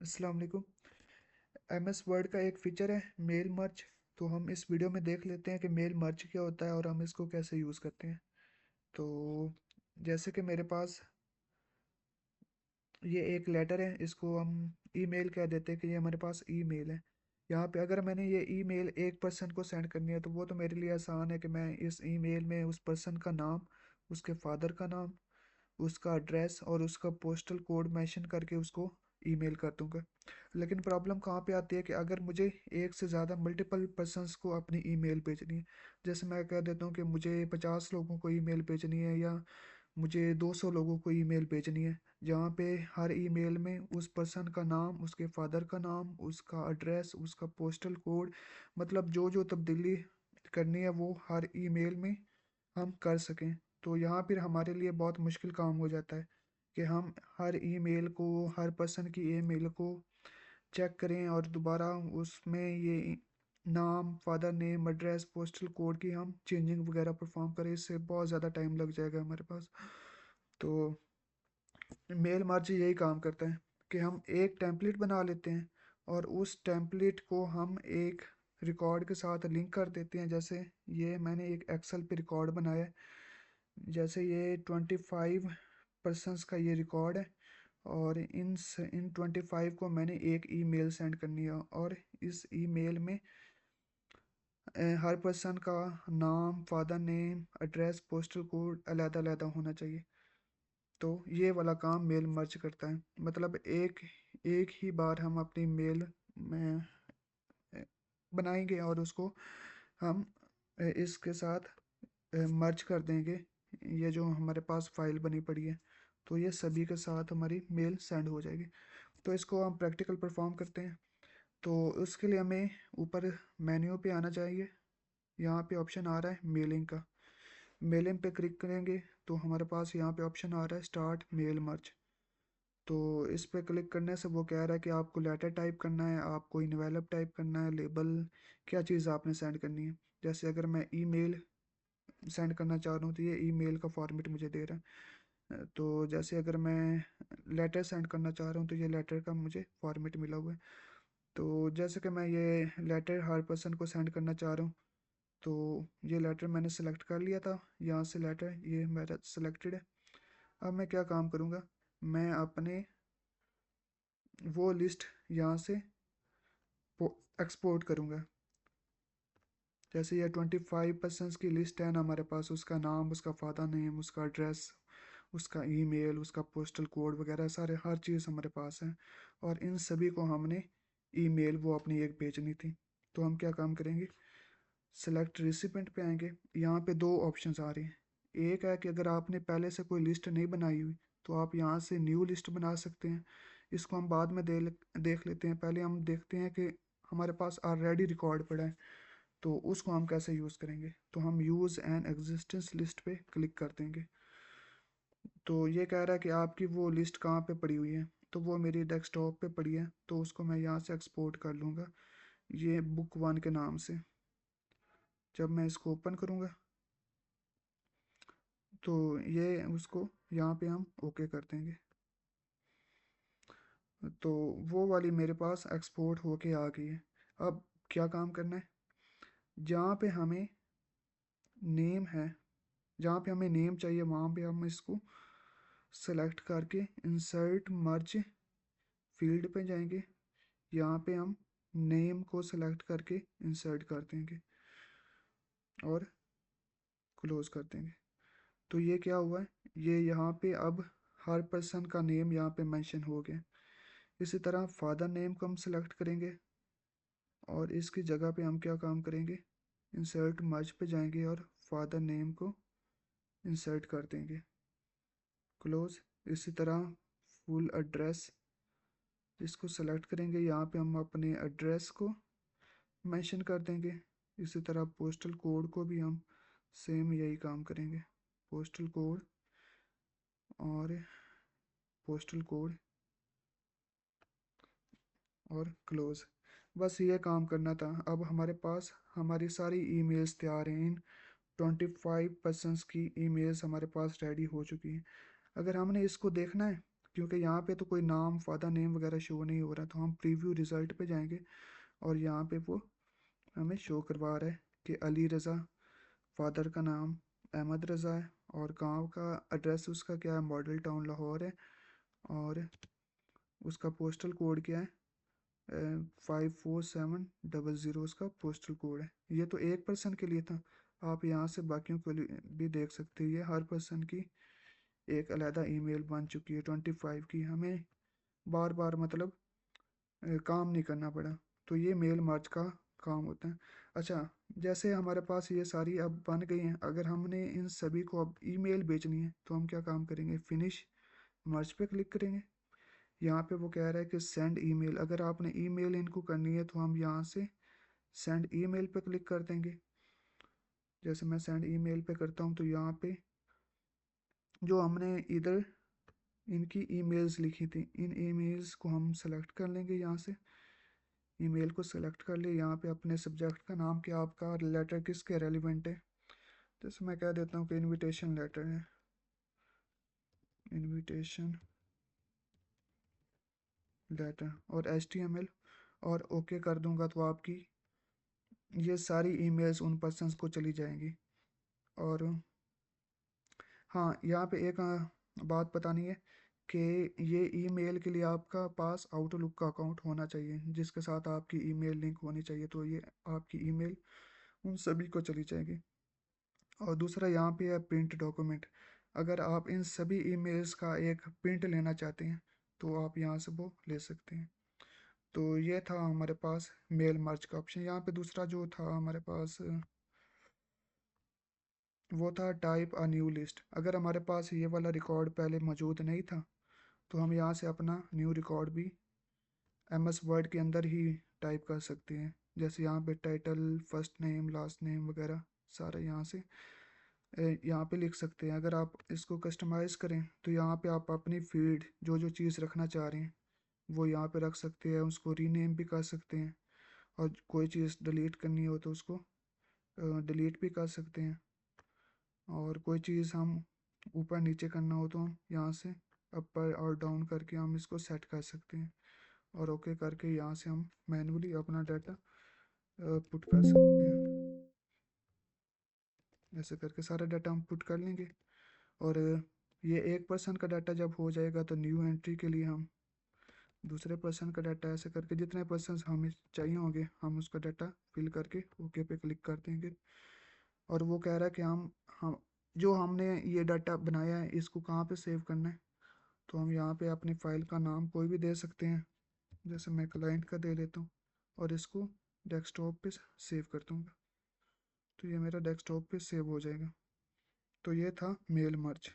अस्सलाम वालेकुम। MS word का एक फ़ीचर है मेल मर्ज। तो हम इस वीडियो में देख लेते हैं कि मेल मर्ज क्या होता है और हम इसको कैसे यूज़ करते हैं। तो जैसे कि मेरे पास ये एक लेटर है, इसको हम ईमेल कह देते हैं कि ये हमारे पास ईमेल है। यहाँ पे अगर मैंने ये ईमेल एक पर्सन को सेंड करनी है तो वो तो मेरे लिए आसान है कि मैं इस ईमेल में उस पर्सन का नाम, उसके फादर का नाम, उसका एड्रेस और उसका पोस्टल कोड मेंशन करके उसको ईमेल कर दूंगा। लेकिन प्रॉब्लम कहाँ पे आती है कि अगर मुझे एक से ज़्यादा मल्टीपल पर्सन्स को अपनी ईमेल भेजनी है। जैसे मैं कह देता हूँ कि मुझे 50 लोगों को ईमेल भेजनी है या मुझे 200 लोगों को ईमेल भेजनी है, जहाँ पे हर ईमेल में उस पर्सन का नाम, उसके फादर का नाम, उसका एड्रेस, उसका पोस्टल कोड, मतलब जो जो तब्दीली करनी है वो हर ईमेल में हम कर सकें। तो यहाँ फिर हमारे लिए बहुत मुश्किल काम हो जाता है कि हम हर ईमेल को, हर पर्सन की ईमेल को चेक करें और दोबारा उसमें ये नाम, father name, address, postal code की हम चेंजिंग वगैरह परफॉर्म करें। इससे बहुत ज़्यादा टाइम लग जाएगा हमारे पास। तो मेल मर्ज यही काम करता है कि हम एक टेम्पलेट बना लेते हैं और उस टेम्पलेट को हम एक रिकॉर्ड के साथ लिंक कर देते हैं। जैसे ये मैंने एक एक्सेल पे रिकॉर्ड बनाया है। जैसे ये 25 पर्सन्स का ये रिकॉर्ड है और इन 25 को मैंने एक ईमेल सेंड करनी है और इस ईमेल में हर पर्सन का नाम, father name, address, postal code अलग-अलग होना चाहिए। तो ये वाला काम मेल मर्ज करता है। मतलब एक एक ही बार हम अपनी मेल में अ, बनाएंगे और उसको हम इसके साथ मर्ज कर देंगे। ये जो हमारे पास फाइल बनी पड़ी है तो ये सभी के साथ हमारी मेल सेंड हो जाएगी। तो इसको हम प्रैक्टिकल परफॉर्म करते हैं। तो उसके लिए हमें ऊपर मेन्यू पे आना चाहिए। यहाँ पे ऑप्शन आ रहा है मेलिंग का। मेलिंग पे क्लिक करेंगे तो हमारे पास यहाँ पे ऑप्शन आ रहा है स्टार्ट मेल मर्ज। तो इस पे क्लिक करने से वो कह रहा है कि आपको लेटर टाइप करना है, आपको इनवेलप टाइप करना है, लेबल, क्या चीज़ आपने सेंड करनी है। जैसे अगर मैं ईमेल सेंड करना चाह रहा हूँ तो ये ईमेल का फॉर्मेट मुझे दे रहा है। तो जैसे अगर मैं लेटर सेंड करना चाह रहा हूँ तो ये लेटर का मुझे फॉर्मेट मिला हुआ है। तो जैसे कि मैं ये लेटर हर पर्सन को सेंड करना चाह रहा हूँ तो ये लेटर मैंने सेलेक्ट कर लिया था। यहाँ से लेटर ये मेरा सेलेक्टेड है। अब मैं क्या काम करूँगा, मैं अपने वो लिस्ट यहाँ से एक्सपोर्ट करूँगा। जैसे ये 25 पर्सन्स की लिस्ट है ना हमारे पास, उसका नाम, उसका फादर नेम, उसका एड्रेस, उसका ईमेल, उसका पोस्टल कोड वगैरह सारे हर चीज़ हमारे पास है और इन सभी को हमने ईमेल वो अपनी एक भेजनी थी। तो हम क्या काम करेंगे, सेलेक्ट रिसिपेंट पे आएंगे। यहाँ पे दो ऑप्शंस आ रहे हैं। एक है कि अगर आपने पहले से कोई लिस्ट नहीं बनाई हुई तो आप यहाँ से न्यू लिस्ट बना सकते हैं। इसको हम बाद में देख लेते हैं। पहले हम देखते हैं कि हमारे पास ऑलरेडी रिकॉर्ड पड़ा है तो उसको हम कैसे यूज़ करेंगे। तो हम यूज़ एन एग्जिस्टेंस लिस्ट पे क्लिक कर देंगे। तो ये कह रहा है कि आपकी वो लिस्ट कहाँ पे पड़ी हुई है, तो वो मेरी डेस्कटॉप पे पड़ी है। तो उसको मैं यहाँ से एक्सपोर्ट कर लूँगा ये बुक वन के नाम से। जब मैं इसको ओपन करूँगा तो ये उसको यहाँ पे हम ओके कर देंगे। तो वो वाली मेरे पास एक्सपोर्ट होके आ गई है। अब क्या काम करना है, जहाँ पे हमें नेम है, जहाँ पे हमें नेम चाहिए वहाँ पे हम इसको सेलेक्ट करके इंसर्ट मर्ज फील्ड पे जाएंगे। यहाँ पे हम नेम को सेलेक्ट करके इंसर्ट कर देंगे और क्लोज कर देंगे। तो ये क्या हुआ है, ये यहाँ पे अब हर पर्सन का नेम यहाँ पे मेंशन हो गया। इसी तरह फादर नेम को हम सेलेक्ट करेंगे और इसकी जगह पे हम क्या काम करेंगे, इंसर्ट मर्ज पे जाएंगे और फादर नेम को इंसर्ट कर देंगे, क्लोज। इसी तरह फुल एड्रेस, इसको सेलेक्ट करेंगे, यहाँ पे हम अपने एड्रेस को मेंशन कर देंगे। इसी तरह पोस्टल कोड को भी हम सेम यही काम करेंगे, पोस्टल कोड और पोस्टल कोड और क्लोज। बस ये काम करना था। अब हमारे पास हमारी सारी ईमेल्स तैयार हैं। इन 25 पर्सन्स की ईमेल्स हमारे पास रेडी हो चुकी हैं। अगर हमने इसको देखना है क्योंकि यहाँ पे तो कोई नाम फादर नेम वगैरह शो नहीं हो रहा, तो हम प्रीव्यू रिजल्ट पे जाएंगे और यहाँ पे वो हमें शो करवा रहा है कि अली रज़ा, फादर का नाम अहमद रज़ा है, और गांव का एड्रेस उसका क्या है, मॉडल टाउन लाहौर है, और उसका पोस्टल कोड क्या है, 54700 उसका पोस्टल कोड है। ये तो एक पर्सन के लिए था, आप यहाँ से बाकियों के लिए भी देख सकते हैं। ये हर पर्सन की एक अलहदा ईमेल बन चुकी है 25 की, हमें बार बार मतलब काम नहीं करना पड़ा। तो ये मेल मर्ज का काम होता है। अच्छा, जैसे हमारे पास ये सारी अब बन गई हैं, अगर हमने इन सभी को अब ईमेल भेजनी है तो हम क्या काम करेंगे, फिनिश मर्ज पे क्लिक करेंगे। यहाँ पे वो कह रहा है कि सेंड ईमेल, अगर आपने ईमेल इनको करनी है तो हम यहाँ से सेंड ईमेल पे क्लिक कर देंगे। जैसे मैं सेंड ईमेल पे करता हूँ तो यहाँ पे जो हमने इधर इनकी ईमेल्स लिखी थी, इन ईमेल्स को हम सेलेक्ट कर लेंगे। यहाँ से ईमेल को सेलेक्ट कर लिए, यहाँ पे अपने सब्जेक्ट का नाम क्या, आपका लेटर किसके रेलिवेंट है, जैसे मैं कह देता हूँ कि इनविटेशन लेटर है, इनविटेशन लेटर, और HTML, और ओके कर दूंगा तो आपकी ये सारी ईमेल्स उन पर्सन्स को चली जाएंगी। और हाँ, यहाँ पे एक बात बतानी है कि ये ईमेल के लिए आपका पास आउटलुक का अकाउंट होना चाहिए, जिसके साथ आपकी ईमेल लिंक होनी चाहिए, तो ये आपकी ईमेल उन सभी को चली जाएगी। और दूसरा यहाँ पे है प्रिंट डॉक्यूमेंट, अगर आप इन सभी ईमेल्स का एक प्रिंट लेना चाहते हैं तो आप यहाँ से वो ले सकते हैं। तो ये था हमारे पास मेल मर्ज का ऑप्शन। यहाँ पे दूसरा जो था हमारे पास वो था टाइप अ न्यू लिस्ट। अगर हमारे पास ये वाला रिकॉर्ड पहले मौजूद नहीं था तो हम यहाँ से अपना न्यू रिकॉर्ड भी MS वर्ड के अंदर ही टाइप कर सकते हैं। जैसे यहाँ पे title, first name, last name वगैरह सारे यहाँ से यहाँ पे लिख सकते हैं। अगर आप इसको कस्टमाइज़ करें तो यहाँ पे आप अपनी फील्ड जो जो चीज़ रखना चाह रहे हैं वो यहाँ पे रख सकते हैं, उसको रीनेम भी कर सकते हैं, और कोई चीज़ डिलीट करनी हो तो उसको डिलीट भी कर सकते हैं, और कोई चीज़ हम ऊपर नीचे करना हो तो हम यहाँ से अपर और डाउन करके हम इसको सेट कर सकते हैं, और ओके करके यहाँ से हम मैन्युअली अपना डाटा पुट कर सकते हैं। ऐसे करके सारा डाटा हम पुट कर लेंगे, और ये एक पर्सन का डाटा जब हो जाएगा तो न्यू एंट्री के लिए हम दूसरे पर्सन का डाटा, ऐसे करके जितने पर्सन हमें चाहिए होंगे हम उसका डाटा फिल करके ओके पे क्लिक कर देंगे। और वो कह रहा है कि हम जो हमने ये डाटा बनाया है इसको कहाँ पे सेव करना है, तो हम यहाँ पे अपनी फाइल का नाम कोई भी दे सकते हैं। जैसे मैं क्लाइंट का दे देता हूँ और इसको डेस्कटॉप पे सेव कर दूँगा, तो ये मेरा डेस्कटॉप पे सेव हो जाएगा। तो ये था मेल मर्ज।